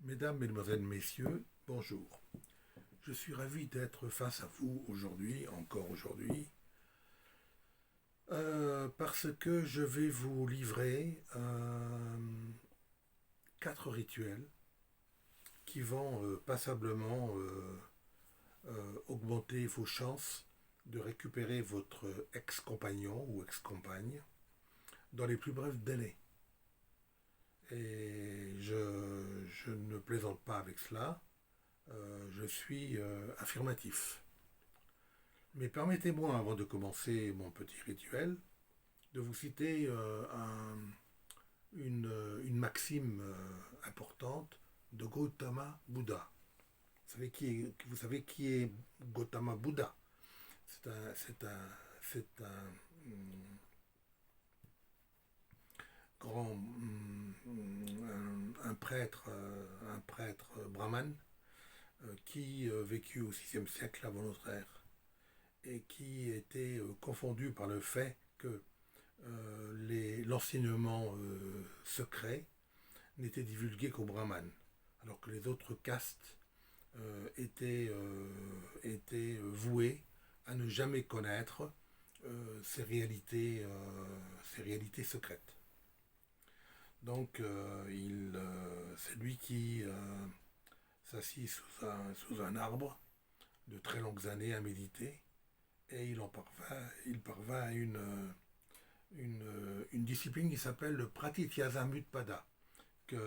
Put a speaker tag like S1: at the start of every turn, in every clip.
S1: Mesdames, Mesdemoiselles, Messieurs, bonjour. Je suis ravi d'être face à vous aujourd'hui, encore aujourd'hui, parce que je vais vous livrer 4 rituels qui vont passablement augmenter vos chances de récupérer votre ex-compagnon ou ex-compagne dans les plus brefs délais. Et je ne plaisante pas avec cela, je suis affirmatif. Mais permettez-moi, avant de commencer mon petit rituel, de vous citer une maxime importante de Gautama Bouddha. Vous savez qui est Gautama Bouddha? C'est un grand un prêtre brahmane qui vécut au 6e siècle avant notre ère et qui était confondu par le fait que l'enseignement secret n'était divulgué qu'aux brahmanes, alors que les autres castes étaient vouées à ne jamais connaître ces réalités secrètes. Donc, c'est lui qui s'assit sous un arbre de très longues années à méditer, et il parvint à une discipline qui s'appelle le Pratityasamutpada. Que,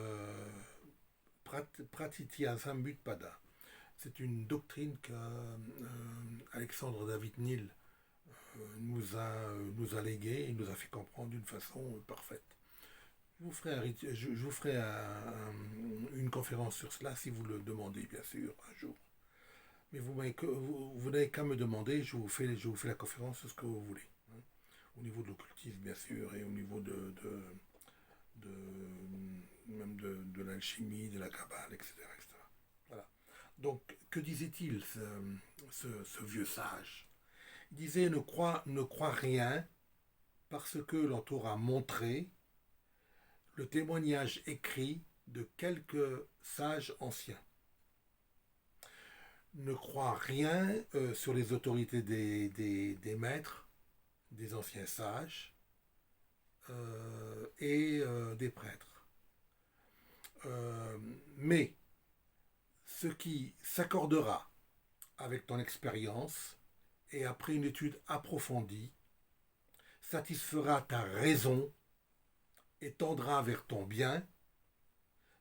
S1: Pratityasamutpada. C'est une doctrine qu'Alexandre David Neal nous a léguée et nous a fait comprendre d'une façon parfaite. Je vous ferai une conférence sur cela si vous le demandez, bien sûr, un jour. Mais vous n'avez qu'à me demander, je vous fais la conférence sur ce que vous voulez. Hein. Au niveau de l'occultisme, bien sûr, et au niveau même de l'alchimie, de la kabbale, etc., etc. Voilà. Donc, que disait-il, ce vieux sage? Il disait ne crois rien parce que l'on t'aura montré le témoignage écrit de quelques sages anciens. Ne crois rien sur les autorités des maîtres, des anciens sages et des prêtres. Mais ce qui s'accordera avec ton expérience et après une étude approfondie satisfera ta raison et tendra vers ton bien,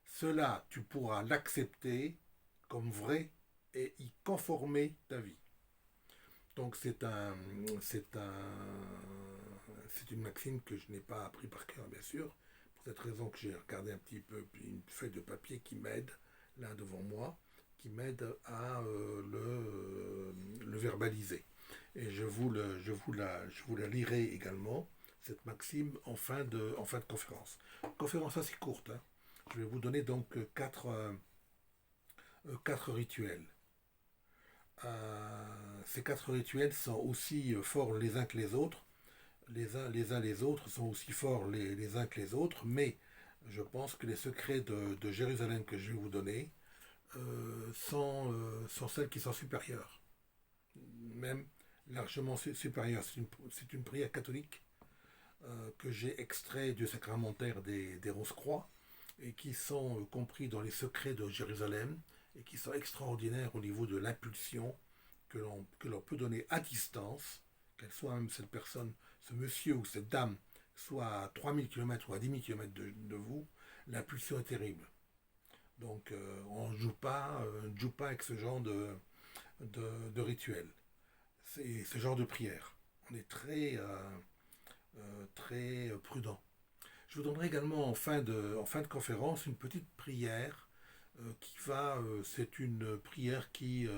S1: cela tu pourras l'accepter comme vrai et y conformer ta vie. Donc c'est une maxime que je n'ai pas appris par cœur, bien sûr, pour cette raison que j'ai regardé un petit peu une feuille de papier qui m'aide, là devant moi, qui m'aide à le verbaliser. Et je vous la lirai également, cette maxime, en fin de conférence. Conférence assez courte. Hein. Je vais vous donner donc quatre rituels. Ces 4 rituels sont aussi forts les uns que les autres. Les uns les autres sont aussi forts les uns que les autres, mais je pense que les secrets de Jérusalem que je vais vous donner sont celles qui sont supérieures, même largement supérieures. C'est une prière catholique que j'ai extrait du sacramentaire des Rose-Croix et qui sont compris dans les secrets de Jérusalem et qui sont extraordinaires au niveau de l'impulsion que l'on peut donner à distance, qu'elle soit même cette personne, ce monsieur ou cette dame, soit à 3000 km ou à 10 000 km de vous, l'impulsion est terrible. Donc on ne joue pas avec ce genre de rituel, c'est ce genre de prière. On est très prudent. Je vous donnerai également en fin de conférence une petite prière c'est une prière qui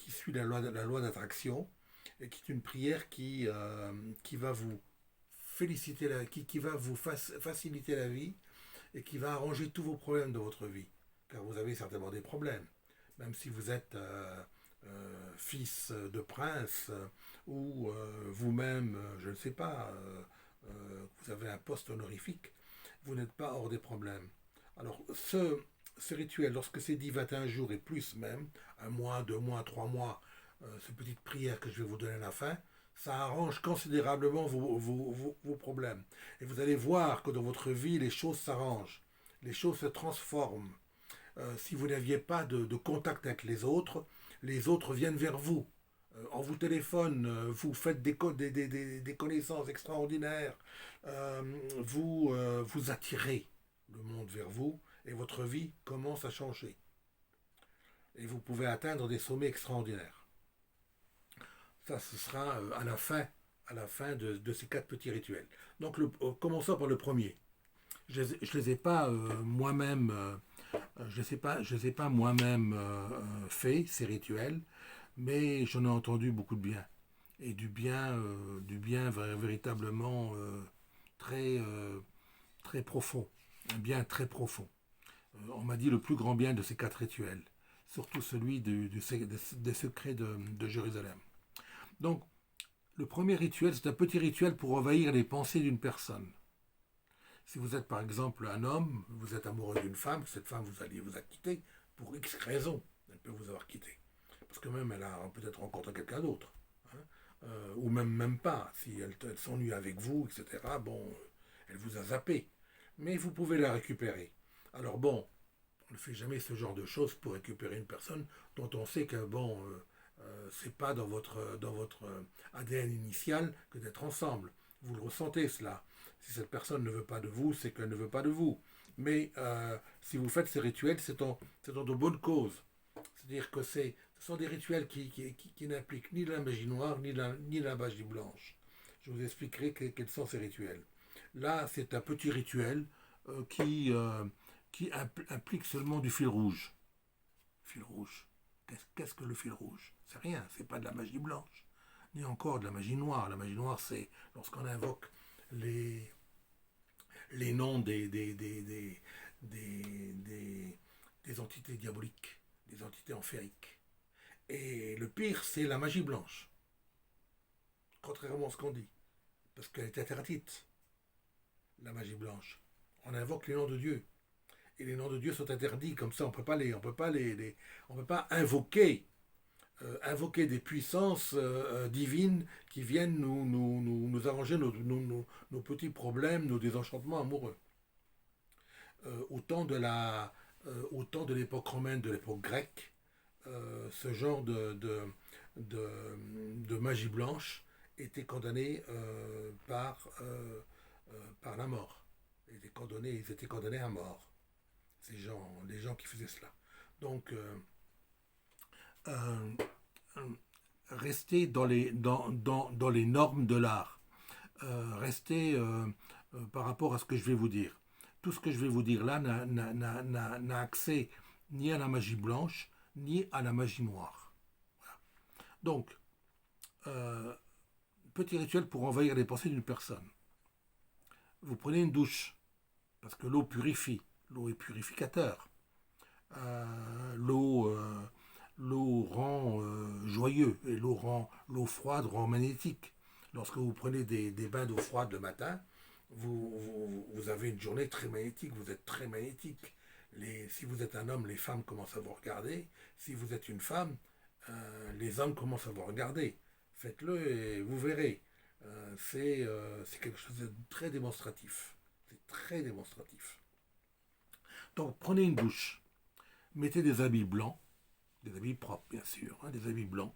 S1: suit la loi d'attraction et qui est une prière qui va vous qui va vous faciliter la vie et qui va arranger tous vos problèmes de votre vie. Car vous avez certainement des problèmes. Même si vous êtes fils de prince ou vous-même, je ne sais pas, vous avez un poste honorifique, vous n'êtes pas hors des problèmes. Alors, ce rituel, lorsque c'est dit 21 jours et plus même, un mois, 2 mois, 3 mois, ces petites prières que je vais vous donner à la fin, ça arrange considérablement vos problèmes. Et vous allez voir que dans votre vie, les choses s'arrangent, les choses se transforment. Si vous n'aviez pas de contact avec les autres viennent vers vous. On vous téléphone, vous faites des connaissances extraordinaires, vous attirez le monde vers vous et votre vie commence à changer. Et vous pouvez atteindre des sommets extraordinaires. Ça, ce sera à la fin de ces 4 petits rituels. Donc, commençons par le premier. Je ne les ai pas moi-même, je les ai pas moi-même fait ces rituels, mais j'en ai entendu beaucoup de bien et du bien véritablement très très profond, un bien très profond. On m'a dit le plus grand bien de ces 4 rituels, surtout celui des secrets de Jérusalem. Donc, le premier rituel, c'est un petit rituel pour envahir les pensées d'une personne. Si vous êtes par exemple un homme, vous êtes amoureux d'une femme, cette femme vous a quitté pour X raisons. Elle peut vous avoir quitté. Parce que même elle a peut-être rencontré quelqu'un d'autre. Hein, ou même pas. Si elle s'ennuie avec vous, etc., bon, elle vous a zappé. Mais vous pouvez la récupérer. Alors bon, on ne fait jamais ce genre de choses pour récupérer une personne dont on sait que bon, c'est pas dans votre ADN initial que d'être ensemble. Vous le ressentez cela. Si cette personne ne veut pas de vous, c'est qu'elle ne veut pas de vous. Mais si vous faites ces rituels, c'est en de bonnes causes. C'est-à-dire que ce sont des rituels qui n'impliquent ni la magie noire, ni la magie blanche. Je vous expliquerai quels sont ces rituels. Là, c'est un petit rituel qui implique seulement du fil rouge. Fil rouge. Qu'est-ce que le fil rouge? C'est rien, c'est pas de la magie blanche, ni encore de la magie noire. La magie noire, c'est lorsqu'on invoque les noms des entités diaboliques, des entités enfériques. Et le pire, c'est la magie blanche, contrairement à ce qu'on dit, parce qu'elle est interdite, la magie blanche. On invoque les noms de Dieu. Et les noms de Dieu sont interdits, comme ça on peut pas invoquer des puissances divines qui viennent nous arranger nos petits problèmes, nos désenchantements amoureux. Au temps de l'époque romaine, de l'époque grecque, ce genre de magie blanche était condamné par la mort. Ils étaient condamnés à mort, les gens qui faisaient cela. Donc, euh, rester dans les normes de l'art. Rester par rapport à ce que je vais vous dire. Tout ce que je vais vous dire là n'a accès ni à la magie blanche, ni à la magie noire. Voilà. Donc, petit rituel pour envahir les pensées d'une personne. Vous prenez une douche, parce que l'eau purifie, l'eau est purificateur. L'eau rend joyeux et l'eau froide rend magnétique. Lorsque vous prenez des bains d'eau froide le matin, vous avez une journée très magnétique, vous êtes très magnétique. Si vous êtes un homme, les femmes commencent à vous regarder. Si vous êtes une femme, les hommes commencent à vous regarder. Faites-le et vous verrez. C'est quelque chose de très démonstratif. C'est très démonstratif. Donc prenez une douche, mettez des habits blancs, des habits propres bien sûr, hein, des habits blancs,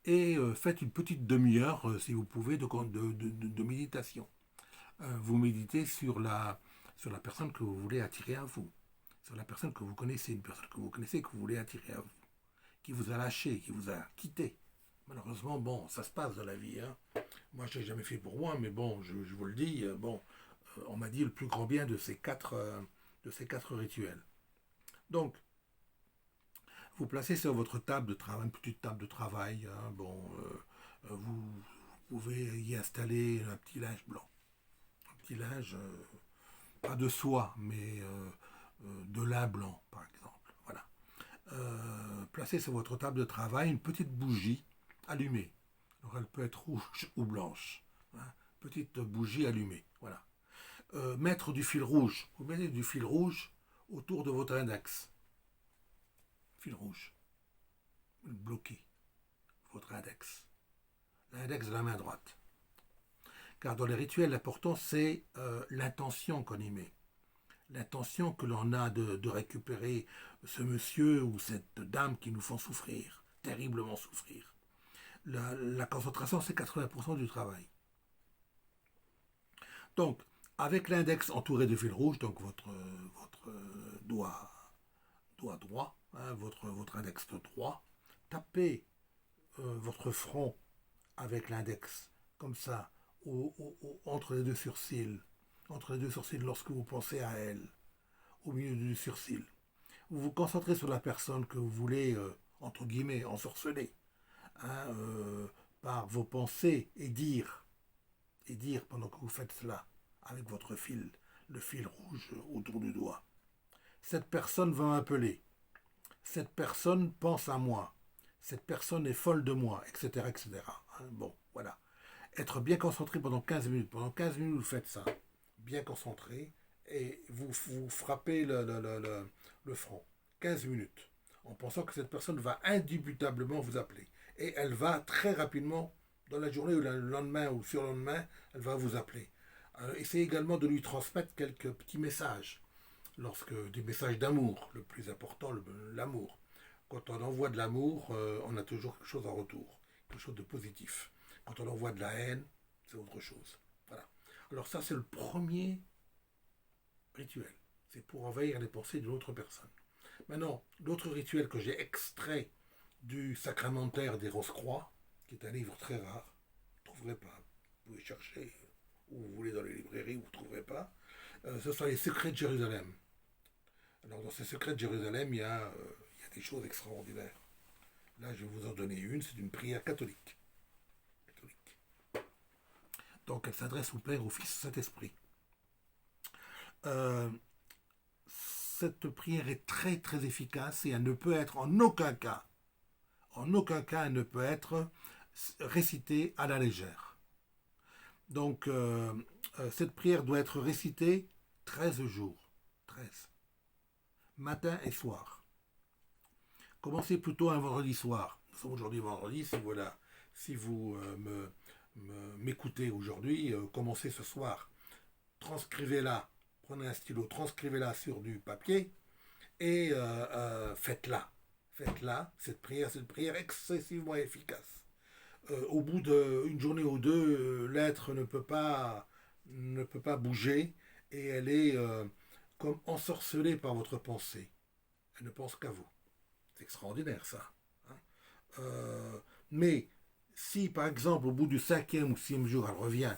S1: et faites une petite demi-heure, si vous pouvez, de méditation. Vous méditez sur la personne que vous voulez attirer à vous, sur la personne que vous connaissez, une personne que vous connaissez, que vous voulez attirer à vous, qui vous a lâché, qui vous a quitté. Malheureusement, bon, ça se passe dans la vie. Hein. Moi, je ne l'ai jamais fait pour moi, mais bon, je vous le dis, on m'a dit le plus grand bien de ces quatre rituels. Donc, vous placez sur votre table de travail, une petite table de travail, hein, vous pouvez y installer un petit linge blanc. Un petit linge, pas de soie, mais de lin blanc, par exemple. Voilà. Placez sur votre table de travail une petite bougie allumée. Alors, elle peut être rouge ou blanche. Hein, petite bougie allumée. Voilà. Mettre du fil rouge. Vous mettez du fil rouge autour de votre index. Fil rouge. Bloquez votre index. L'index de la main droite. Car dans les rituels, l'important, c'est l'intention qu'on y met. L'intention que l'on a de récupérer ce monsieur ou cette dame qui nous font souffrir, terriblement souffrir. La concentration, c'est 80% du travail. Donc, avec l'index entouré de fil rouge, donc votre doigt droit, hein, votre index droit, tapez votre front avec l'index, comme ça, entre les deux sourcils, lorsque vous pensez à elle, au milieu du sourcil. Vous vous concentrez sur la personne que vous voulez, entre guillemets, ensorceler, hein, par vos pensées et dire pendant que vous faites cela, avec votre fil, le fil rouge autour du doigt. Cette personne va m'appeler. Cette personne pense à moi. Cette personne est folle de moi, etc. etc. Bon, voilà. Être bien concentré pendant 15 minutes. Pendant 15 minutes, vous faites ça. Bien concentré. Et vous frappez le front. 15 minutes. En pensant que cette personne va indubitablement vous appeler. Et elle va très rapidement, dans la journée ou le lendemain ou sur le lendemain, elle va vous appeler. Essayez également de lui transmettre quelques petits messages. Des messages d'amour, le plus important, l'amour. Quand on envoie de l'amour, on a toujours quelque chose en retour, quelque chose de positif. Quand on envoie de la haine, c'est autre chose. Voilà. Alors ça, c'est le premier rituel. C'est pour envahir les pensées d'une autre personne. Maintenant, l'autre rituel que j'ai extrait du Sacramentaire des Rose-Croix, qui est un livre très rare, vous ne trouverez pas. Vous pouvez chercher où vous voulez dans les librairies, vous ne trouverez pas. Ce sont les secrets de Jérusalem. Alors dans ces secrets de Jérusalem, il y a des choses extraordinaires. Là, je vais vous en donner une, c'est une prière catholique. Donc elle s'adresse au Père, au Fils, au Saint-Esprit. Cette prière est très très efficace et elle ne peut être en aucun cas, elle ne peut être récitée à la légère. Donc cette prière doit être récitée 13 jours. 13. Matin et soir. Commencez plutôt un vendredi soir. Nous sommes aujourd'hui vendredi, si vous m'écoutez aujourd'hui, commencez ce soir. Transcrivez-la, prenez un stylo, transcrivez-la sur du papier et faites-la. Faites-la, cette prière excessivement efficace. Au bout d'une journée ou deux, l'être ne peut pas bouger et elle est comme ensorcelée par votre pensée. Elle ne pense qu'à vous. C'est extraordinaire ça. Hein. Mais si par exemple au bout du 5e ou 6e jour elle revient,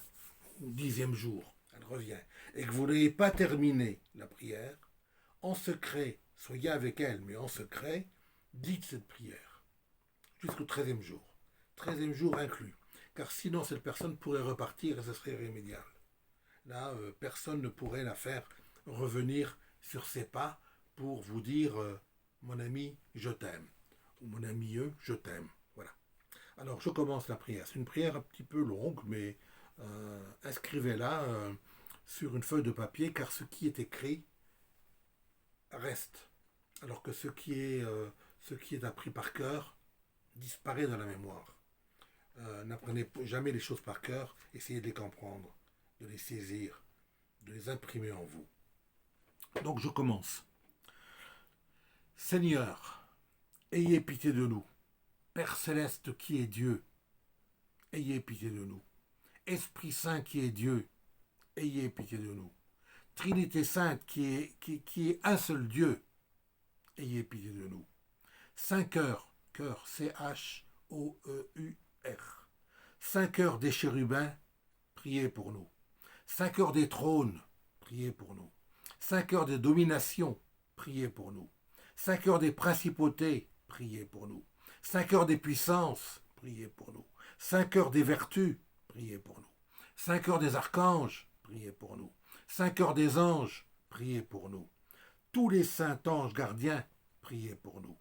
S1: ou 10e jour elle revient, et que vous n'avez pas terminé la prière, en secret, soyez avec elle, mais en secret, dites cette prière jusqu'au 13e jour. 13e jour inclus. Car sinon cette personne pourrait repartir et ce serait irrémédiable. Là, personne ne pourrait la faire revenir sur ses pas pour vous dire mon ami, je t'aime. Ou mon ami, je t'aime. Voilà. Alors, je commence la prière. C'est une prière un petit peu longue, mais inscrivez-la sur une feuille de papier, car ce qui est écrit reste. Alors que ce qui est appris par cœur disparaît dans la mémoire. N'apprenez jamais les choses par cœur, essayez de les comprendre, de les saisir, de les imprimer en vous. Donc je commence. Seigneur, ayez pitié de nous. Père céleste qui est Dieu, ayez pitié de nous. Esprit Saint qui est Dieu, ayez pitié de nous. Trinité Sainte qui est un seul Dieu, ayez pitié de nous. Saint Cœur, C-H-O-E-U-R. Saint Cœur des chérubins, priez pour nous. Saint Cœur des trônes, priez pour nous. Saint Cœur des dominations, priez pour nous. Saint Cœur des principautés, priez pour nous. Saint Cœur des puissances, priez pour nous. Saint Cœur des vertus, priez pour nous. Saint Cœur des archanges, priez pour nous. Saint Cœur des anges, priez pour nous. Tous les saints anges gardiens, priez pour nous.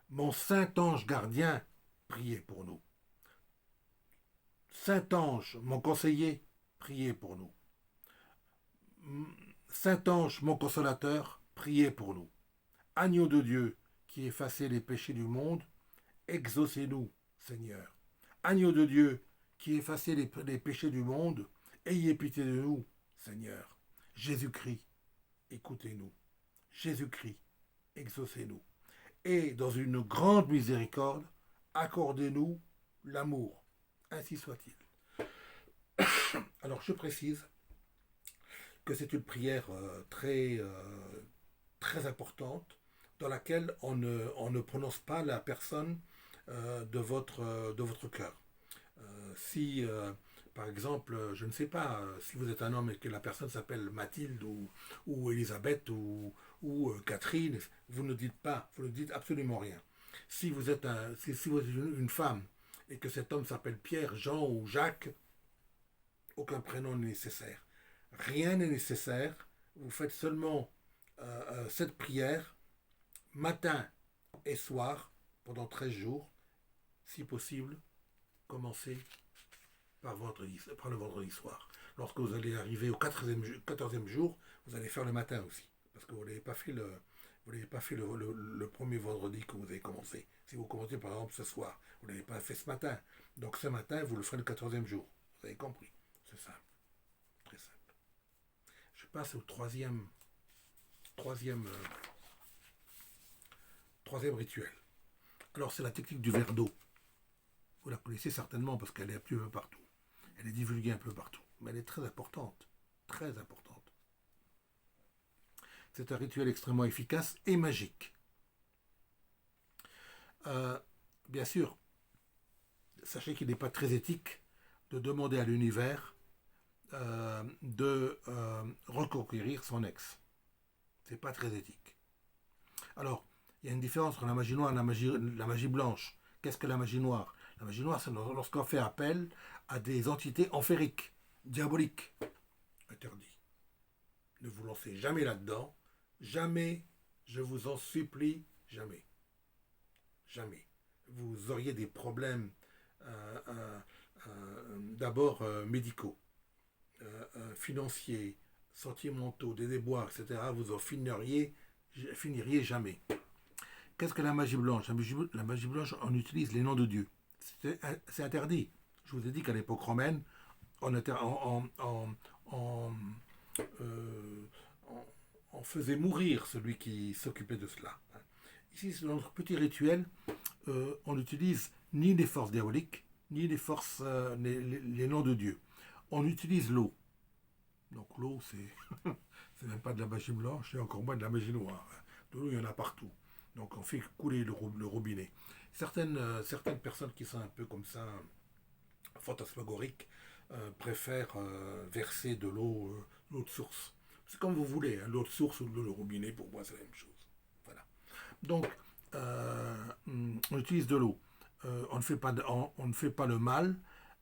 S1: Mon saint ange gardien, priez pour nous. Saint ange, mon conseiller, priez pour nous. Saint ange, mon consolateur, priez pour nous. Agneau de Dieu, qui effacez les péchés du monde, exaucez-nous, Seigneur. Agneau de Dieu, qui effacez les péchés du monde, ayez pitié de nous, Seigneur. Jésus-Christ, écoutez-nous. Jésus-Christ, exaucez-nous. Et dans une grande miséricorde, accordez-nous l'amour. Ainsi soit-il. Alors je précise que c'est une prière très importante dans laquelle on ne prononce pas la personne de votre cœur. Si, par exemple, je ne sais pas, si vous êtes un homme et que la personne s'appelle Mathilde ou Elisabeth ou Catherine, vous ne dites absolument rien. Si vous êtes une femme et que cet homme s'appelle Pierre, Jean ou Jacques, aucun prénom n'est nécessaire. Rien n'est nécessaire. Vous faites seulement cette prière matin et soir pendant 13 jours. Si possible, commencez par le vendredi soir. Lorsque vous allez arriver au 14e jour, vous allez faire le matin aussi. Parce que vous n'avez pas fait le premier vendredi que vous avez commencé. Si vous commencez par exemple ce soir, vous ne l'avez pas fait ce matin. Donc ce matin, vous le ferez le 14e jour. Vous avez compris. C'est simple. Très simple. Je passe au troisième rituel. Alors c'est la technique du verre d'eau. Vous la connaissez certainement parce qu'elle est un peu partout. Elle est divulguée un peu partout. Mais elle est très importante. Très importante. C'est un rituel extrêmement efficace et magique. Bien sûr, sachez qu'il n'est pas très éthique de demander à l'univers de reconquérir son ex. C'est pas très éthique. Alors, il y a une différence entre la magie noire et la magie blanche. Qu'est-ce que la magie noire? La magie noire, c'est lorsqu'on fait appel à des entités enfériques, diaboliques. Interdit. Ne vous lancez jamais là-dedans. Jamais, je vous en supplie, jamais. Jamais. Vous auriez des problèmes d'abord médicaux, financiers, sentimentaux, des déboires, etc. Vous en finiriez jamais. Qu'est-ce que la magie blanche? La magie blanche, on utilise les noms de Dieu. C'est interdit. Je vous ai dit qu'à l'époque romaine, on faisait mourir celui qui s'occupait de cela. Ici, dans notre petit rituel, on n'utilise ni les forces diaboliques, ni les forces, les noms de Dieu. On utilise l'eau. Donc l'eau, c'est même pas de la magie blanche, c'est encore moins de la magie noire. De l'eau, il y en a partout. Donc on fait couler le robinet. Certaines personnes qui sont un peu comme ça, fantasmagoriques, préfèrent verser de l'eau de source. C'est comme vous voulez, hein, l'eau de source ou de l'eau de robinet, pour moi c'est la même chose. Voilà. Donc, on utilise de l'eau. On ne fait pas le mal,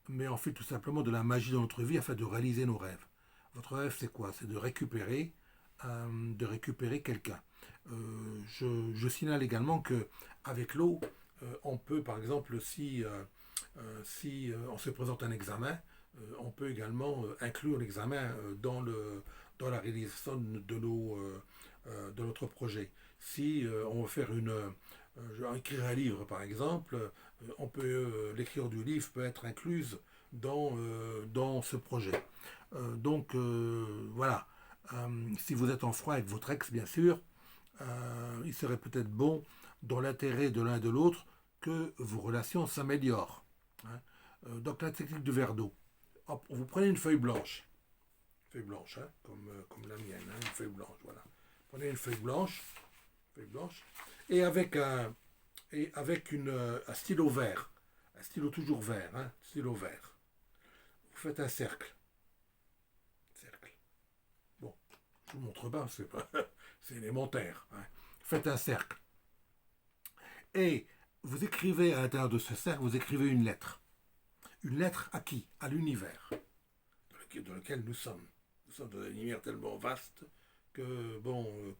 S1: mais on fait tout simplement de la magie dans notre vie afin de réaliser nos rêves. Votre rêve, c'est quoi? C'est de récupérer quelqu'un. Je signale également que avec l'eau, on peut, par exemple, si on se présente un examen, on peut également inclure l'examen dans la réalisation de notre projet. Si on veut faire écrire un livre, par exemple, l'écriture du livre peut être incluse dans ce projet. Donc voilà. Si vous êtes en froid avec votre ex, bien sûr, il serait peut-être bon, dans l'intérêt de l'un et de l'autre, que vos relations s'améliorent. Hein. Donc la technique du verre d'eau. Hop, vous prenez une feuille blanche, hein, comme la mienne, hein, une feuille blanche, voilà. Prenez une feuille blanche, et avec un stylo vert, un stylo toujours vert, hein, stylo vert. Vous faites un cercle. Bon, je vous montre pas, c'est élémentaire. Hein. Faites un cercle. Et vous écrivez à l'intérieur de ce cercle, vous écrivez une lettre. Une lettre à qui? À l'univers, dans lequel nous sommes. Nous sommes dans un univers tellement vaste que nous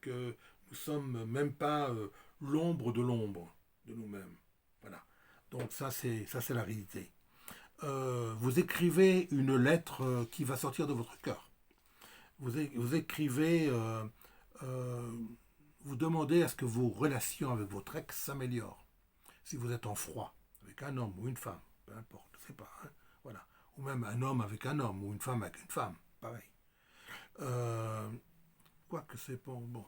S1: sommes même pas l'ombre de nous-mêmes. Voilà. Donc ça c'est la réalité. Vous écrivez une lettre qui va sortir de votre cœur. Vous écrivez vous demandez à ce que vos relations avec votre ex s'améliorent. Si vous êtes en froid avec un homme ou une femme, peu importe, je ne sais pas, hein, voilà. Ou même un homme avec un homme ou une femme avec une femme, pareil. Euh, Quoique c'est bon,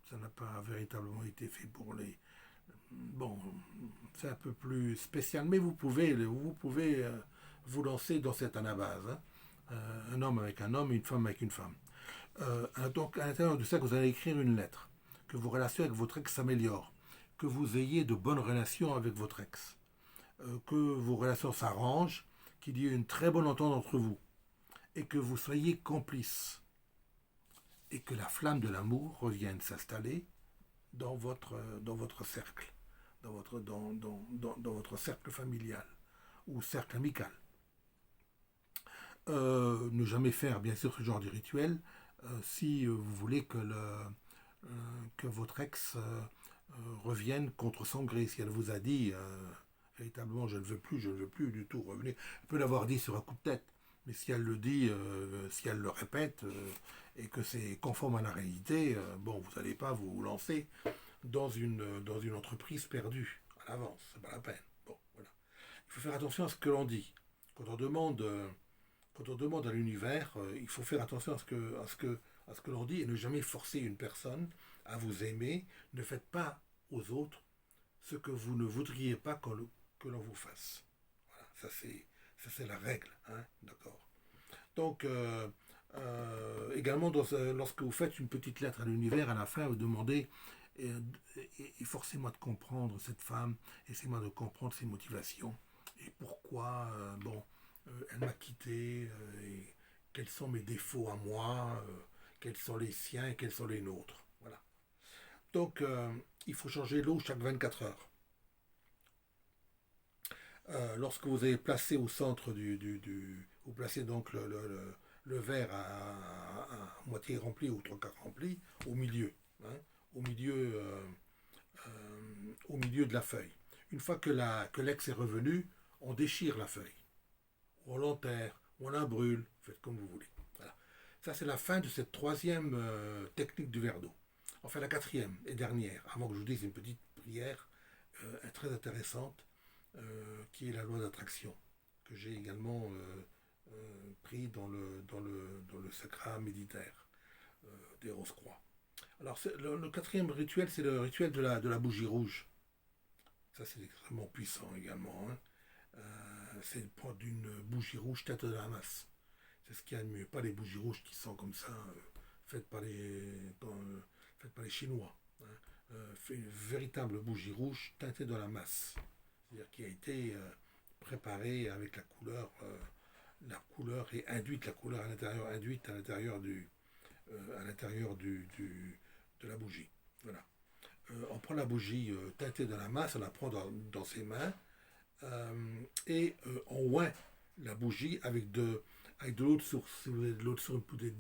S1: ça n'a pas véritablement été fait pour les. Bon, c'est un peu plus spécial, mais vous pouvez vous lancer dans cette anabase. Hein. Un homme avec un homme, une femme avec une femme. Donc, à l'intérieur de ça, vous allez écrire une lettre. Que vos relations avec votre ex s'améliorent. Que vous ayez de bonnes relations avec votre ex. Que vos relations s'arrangent. Qu'il y ait une très bonne entente entre vous. Et que vous soyez complices. Et que la flamme de l'amour revienne s'installer dans votre cercle. Dans votre cercle familial. Ou cercle amical. Ne jamais faire, bien sûr, ce genre de rituel si vous voulez que votre ex revienne contre son gré. Si elle vous a dit véritablement je ne veux plus, je ne veux plus du tout revenir, elle peut l'avoir dit sur un coup de tête, mais si elle le dit, si elle le répète et que c'est conforme à la réalité, bon, vous n'allez pas vous lancer dans une entreprise perdue à l'avance, c'est pas la peine. Bon, voilà. Il faut faire attention à ce que l'on dit. Quand on demande à l'univers, il faut faire attention à ce que l'on dit et ne jamais forcer une personne à vous aimer. Ne faites pas aux autres ce que vous ne voudriez pas que l'on vous fasse. Voilà, ça c'est la règle, hein, d'accord. Donc, également, lorsque vous faites une petite lettre à l'univers, à la fin, vous demandez et forcez-moi de comprendre cette femme, essayez-moi de comprendre ses motivations et pourquoi, elle m'a quitté, et quels sont mes défauts à moi, quels sont les siens et quels sont les nôtres. Voilà. Donc, il faut changer l'eau chaque 24 heures. Lorsque vous avez placé au centre vous placez donc le verre à moitié rempli ou trois quarts rempli au milieu, hein, au milieu, au milieu de la feuille. Une fois que l'ex est revenu, on déchire la feuille, ou on l'enterre, ou on la brûle, faites comme vous voulez. Voilà. Ça, c'est la fin de cette troisième technique du verre d'eau. Enfin, la quatrième et dernière, avant que je vous dise une petite prière très intéressante, qui est la loi d'attraction, que j'ai également pris dans le sacra méditaire des Rose-Croix. Alors, le quatrième rituel, c'est le rituel de la bougie rouge. Ça, c'est extrêmement puissant également. Hein. C'est prendre une bougie rouge tête de la masse. C'est ce qu'il y a de mieux. Pas les bougies rouges qui sont comme ça, faites par les Chinois. Hein. Fait une véritable bougie rouge teintée de la masse. C'est-à-dire qui a été préparée avec la couleur et induite, la couleur à l'intérieur, induite à l'intérieur de la bougie. Voilà. On prend la bougie teintée de la masse, on la prend dans ses mains et on oint la bougie avec de l'eau de source. Si vous avez de l'eau de source, une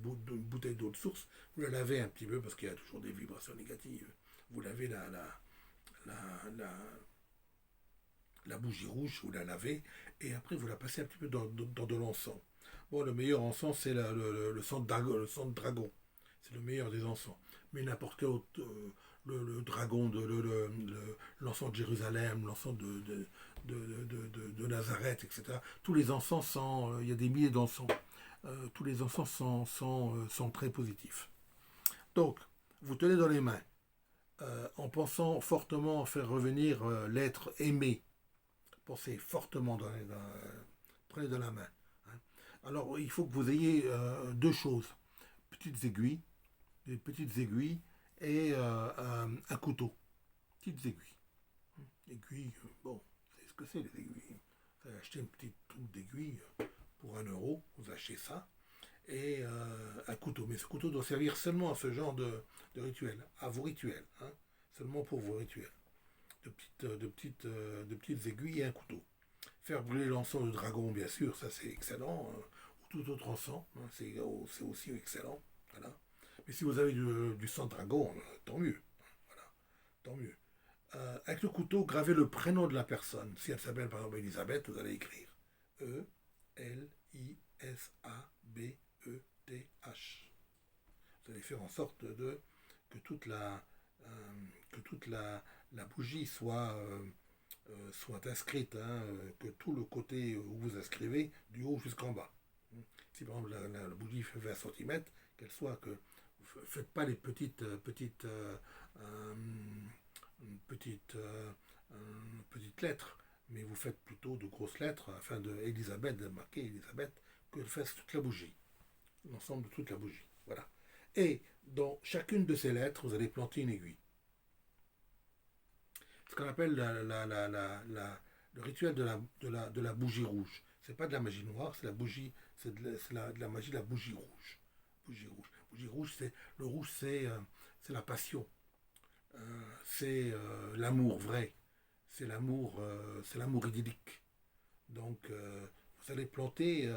S1: bouteille d'eau de source, vous la lavez un petit peu parce qu'il y a toujours des vibrations négatives. Vous lavez la bougie rouge, vous la lavez et après vous la passez un petit peu dans de l'encens. Bon, le meilleur encens, c'est le sang de dragon. C'est le meilleur des encens. Mais n'importe quel autre, le dragon, l'encens de Jérusalem, l'encens de Nazareth, etc. Tous les encens sont, il y a des milliers d'encens. Tous les encens sont très positifs. Donc, vous tenez dans les mains, en pensant fortement faire revenir l'être aimé. Pensez fortement prenez dans la main. Hein. Alors, il faut que vous ayez deux choses. Des petites aiguilles et un couteau. Petites aiguilles. Aiguilles, bon, c'est ce que c'est les aiguilles. Vous allez acheter une petite troupe d'aiguilles pour 1 euro, vous achetez ça, et un couteau. Mais ce couteau doit servir seulement à ce genre de rituel, à vos rituels, hein, seulement pour vos rituels. De petites aiguilles et un couteau. Faire brûler l'encens de dragon, bien sûr, ça c'est excellent, hein, ou tout autre encens, hein, c'est aussi excellent. Voilà. Mais si vous avez du sang de dragon, tant mieux. Voilà, tant mieux. Avec le couteau, gravez le prénom de la personne. Si elle s'appelle par exemple Elisabeth, vous allez écrire Elisabeth. Vous allez faire en sorte que toute la bougie soit inscrite, hein, que tout le côté où vous inscrivez, du haut jusqu'en bas. Si par exemple la bougie fait 20 cm, qu'elle soit que vous ne faites pas les euh, petites lettres, mais vous faites plutôt de grosses lettres afin de marquer Elisabeth, que fasse toute la bougie, l'ensemble de toute la bougie. Voilà. Et dans chacune de ces lettres, vous allez planter une aiguille. Ce qu'on appelle le rituel de la bougie rouge. C'est pas de la magie noire, c'est la bougie, de la magie de la bougie rouge. Bougie rouge. Bougie rouge, le rouge, c'est la passion. C'est l'amour vrai. C'est l'amour idyllique. Donc, vous allez planter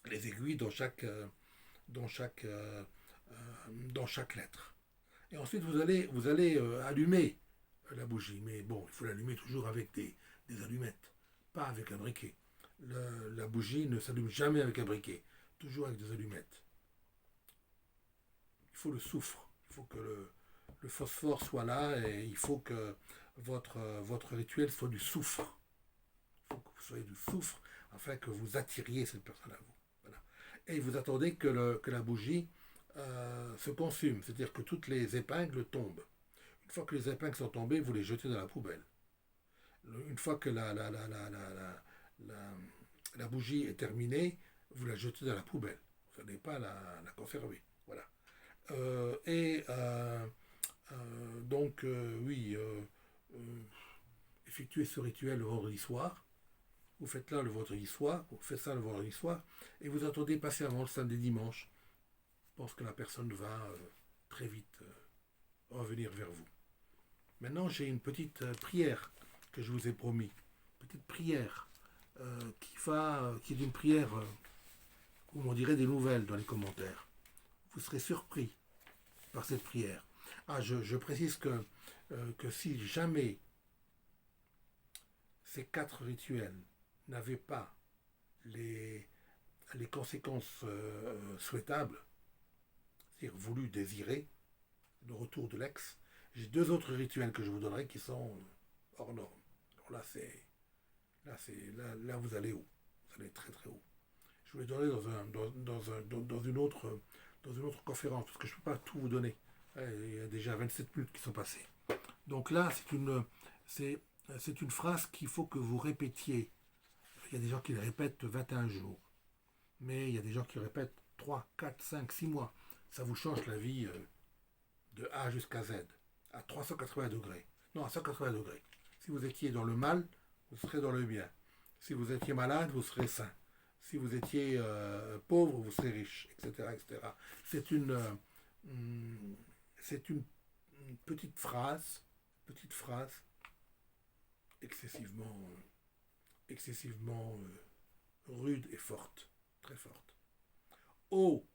S1: les aiguilles dans chaque, euh, dans chaque lettre. Et ensuite, vous allez allumer la bougie. Mais bon, il faut l'allumer toujours avec des allumettes, pas avec un briquet. La bougie ne s'allume jamais avec un briquet, toujours avec des allumettes. Il faut le soufre, il faut que le phosphore soit là et il faut que votre rituel soit du soufre. Il faut que vous soyez du soufre afin que vous attiriez cette personne à vous. Voilà. Et vous attendez que la bougie se consume, c'est-à-dire que toutes les épingles tombent. Une fois que les épingles sont tombées, vous les jetez dans la poubelle. Une fois que la bougie est terminée, vous la jetez dans la poubelle. Vous n'allez pas la conserver. Voilà. Donc, oui, effectuez ce rituel le vendredi soir. Vous faites là le vendredi soir, vous faites ça le vendredi soir, et vous attendez patiemment le samedi dimanche. Je pense que la personne va très vite revenir vers vous. Maintenant, j'ai une petite prière que je vous ai promis. Petite prière qui est une prière où on dirait des nouvelles dans les commentaires. Vous serez surpris par cette prière. Ah, je précise que si jamais ces 4 rituels n'avaient pas les conséquences souhaitables, c'est-à-dire voulu, désiré, le retour de l'ex, j'ai 2 autres rituels que je vous donnerai qui sont hors normes. Alors là, vous allez haut. Vous allez très très haut. Je vous les donnerai dans une autre conférence, parce que je ne peux pas tout vous donner. Il y a déjà 27 minutes qui sont passées. Donc là, c'est une phrase qu'il faut que vous répétiez. Il y a des gens qui le répètent 21 jours. Mais il y a des gens qui le répètent 3, 4, 5, 6 mois. Ça vous change la vie de A jusqu'à Z, à 380 degrés. Non, à 180 degrés. Si vous étiez dans le mal, vous serez dans le bien. Si vous étiez malade, vous serez sain. Si vous étiez pauvre, vous serez riche, etc. etc. C'est une petite phrase excessivement rude et forte, très forte. Ô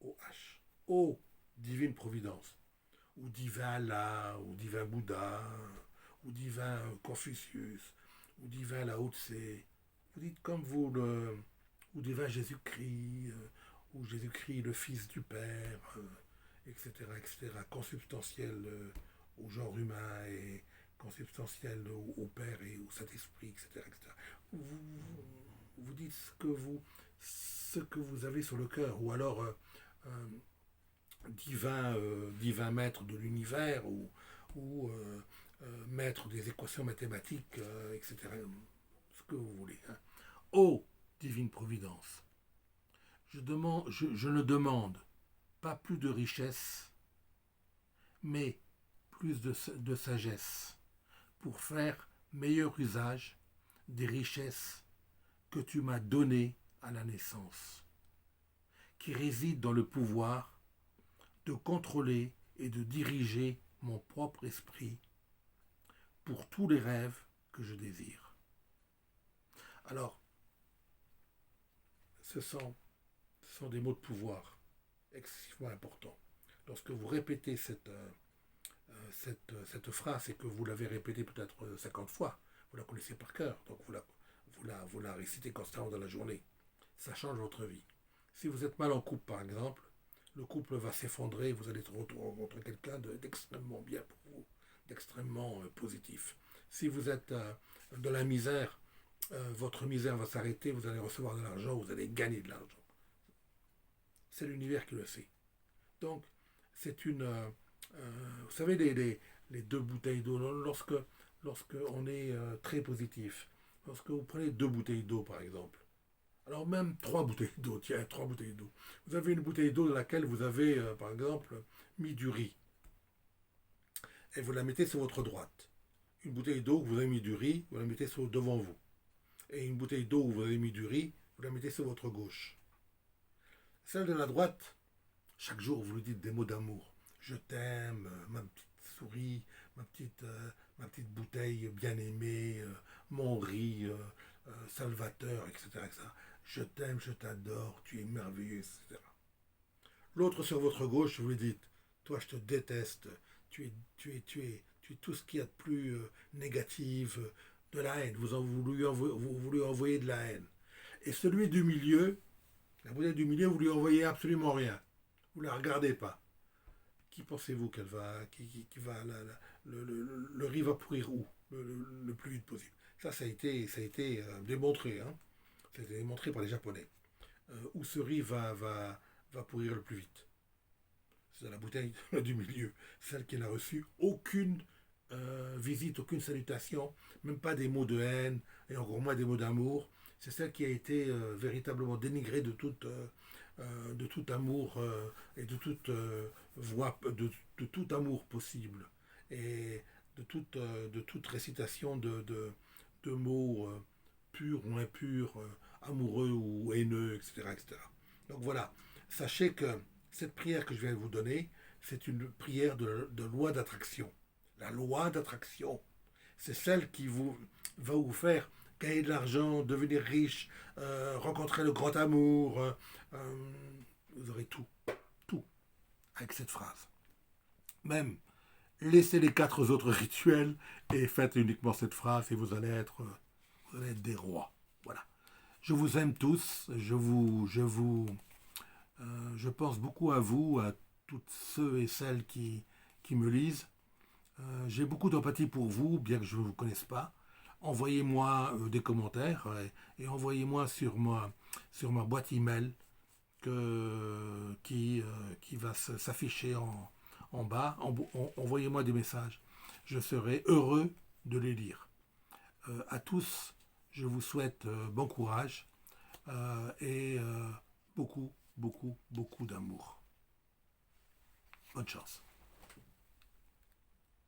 S1: OH, ô divine providence, ou divin Allah, ou divin Bouddha, ou divin Confucius, ou divin Lao Tse, vous dites comme vous, ou divin Jésus-Christ, ou Jésus-Christ le Fils du Père, etc., etc., consubstantiel au genre humain et consubstantiel au Père et au Saint-Esprit, etc., etc. Vous dites ce que vous avez sur le cœur, ou alors divin maître de l'univers, ou maître des équations mathématiques, etc., ce que vous voulez. Hein. Ô divine providence, je ne demande pas plus de richesse, mais plus de sagesse, pour faire meilleur usage des richesses que tu m'as données à la naissance, qui résident dans le pouvoir de contrôler et de diriger mon propre esprit pour tous les rêves que je désire. Alors, ce sont des mots de pouvoir excessivement importants. Lorsque vous répétez cette phrase et que vous l'avez répétée peut-être 50 fois, vous la connaissez par cœur, donc vous la récitez constamment dans la journée. Ça change votre vie. Si vous êtes mal en couple, par exemple, le couple va s'effondrer, vous allez rencontrer quelqu'un d'extrêmement bien pour vous. d'extrêmement positif. Si vous êtes dans la misère, votre misère va s'arrêter, vous allez recevoir de l'argent, vous allez gagner de l'argent. C'est l'univers qui le sait. Donc, c'est une... vous savez, les deux bouteilles d'eau, lorsque on est très positif, lorsque vous prenez deux bouteilles d'eau, par exemple, alors même trois bouteilles d'eau, tiens, trois bouteilles d'eau. Vous avez une bouteille d'eau dans laquelle vous avez, par exemple, mis du riz. Et vous la mettez sur votre droite. Une bouteille d'eau où vous avez mis du riz, vous la mettez devant vous. Et une bouteille d'eau où vous avez mis du riz, vous la mettez sur votre gauche. Celle de la droite, chaque jour vous lui dites des mots d'amour. Je t'aime, ma petite souris, ma petite bouteille bien aimée, mon riz, salvateur, etc., etc. Je t'aime, je t'adore, tu es merveilleux, etc. L'autre sur votre gauche, vous lui dites, toi je te déteste, tu es tout ce qu'il y a de plus négatif, de la haine, vous lui envoyez de la haine. Et celui du milieu, la bouteille du milieu, vous lui envoyez absolument rien. Vous ne la regardez pas. Qui pensez-vous qu'elle va, qui va, le riz va pourrir où le plus vite possible. Ça a été démontré, hein. Ça a été démontré par les Japonais. Où ce riz va pourrir le plus vite. C'est la bouteille du milieu, celle qui n'a reçu aucune visite, aucune salutation, même pas des mots de haine, et encore moins des mots d'amour. C'est celle qui a été véritablement dénigrée de tout amour et de toute voix, de tout amour possible, et de toute récitation de mots purs ou impurs, amoureux ou haineux, etc., etc. Donc voilà, sachez que cette prière que je viens de vous donner, c'est une prière de loi d'attraction. La loi d'attraction, c'est celle qui va vous faire gagner de l'argent, devenir riche, rencontrer le grand amour. Vous aurez tout, tout, avec cette phrase. Même, laissez les quatre autres rituels et faites uniquement cette phrase et vous allez être des rois. Voilà. Je vous aime tous. Je pense beaucoup à vous, à toutes ceux et celles qui me lisent. J'ai beaucoup d'empathie pour vous, bien que je ne vous connaisse pas. Envoyez-moi des commentaires et envoyez-moi sur ma boîte email qui va s'afficher en bas. Envoyez-moi des messages. Je serai heureux de les lire. À tous, je vous souhaite bon courage et beaucoup, beaucoup, beaucoup d'amour. Bonne chance.